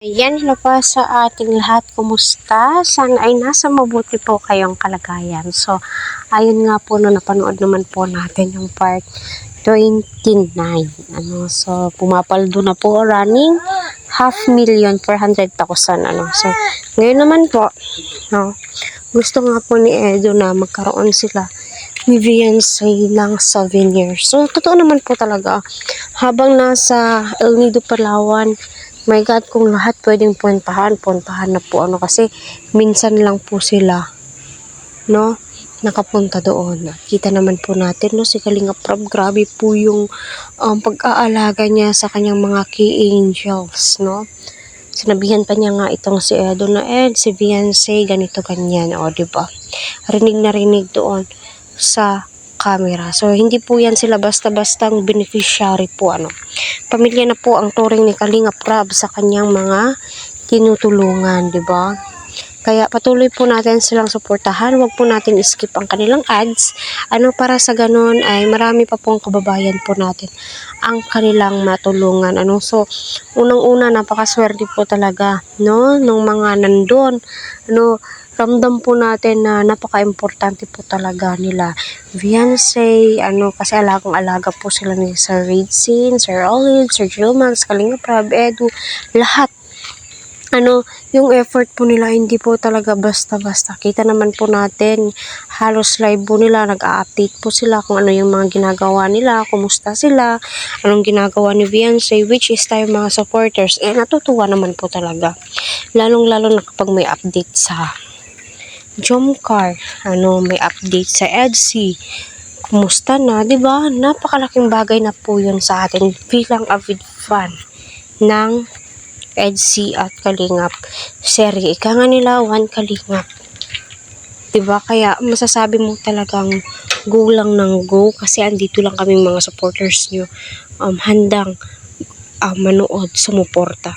Ayan, hello po sa ating lahat. Kumusta? Sana ay nasa mabuti po kayong kalagayan. So, ayun nga po, no, napanood naman po natin yung part 29. So, pumapaldo na po, running 5,400,000. So, ngayon naman po, no, gusto nga po ni Edo na magkaroon sila ni Beyonce ng souvenir. So, totoo naman po talaga, habang nasa El Nido, Palawan, my God, kung lahat pwedeng puntahan na po kasi minsan lang po sila, no, nakapunta doon. Kita naman po natin, no, si Kalinga Prab, grabe po yung pag-aalaga niya sa kanyang mga key angels, no. Sinabihan pa niya nga itong si Edo na, si Beyonce, ganito, ganyan, diba? Rinig na rinig doon sa camera. So, hindi po yan sila basta-bastang beneficiary po, Pamilya na po ang turing ni Kalinga Prab sa kanyang mga tinutulungan, di ba? Kaya patuloy po natin silang suportahan. Huwag po natin skip ang kanilang ads. Para sa ganun ay marami pa pong kababayan po natin ang kanilang matulungan. So, unang-una, napakaswerte po talaga, no? Nung mga nandun, ramdam po natin na napaka-importante po talaga nila Beyonce, kasi alagang-alaga po sila ni Sir Ridsin, Sir Olive, Sir Gilman, Kalinga Prab, Edu, lahat. Yung effort po nila hindi po talaga basta-basta. Kita naman po natin, halos live po nila, nag-a-update po sila kung ano yung mga ginagawa nila, kumusta sila, anong ginagawa ni Beyonce, which is tayo mga supporters. Natutuwa naman po talaga. Lalong-lalo na kapag may update sa Jomcar, may update sa EDC, kumusta na, di ba? Napakalaking bagay na po yun sa atin bilang avid fan ng EDC at Kalingap serye. Ika nga nila, One Kalingap. Diba? Kaya masasabi mo talagang go lang ng go kasi andito lang kami mga supporters nyo handang manood, sumuporta.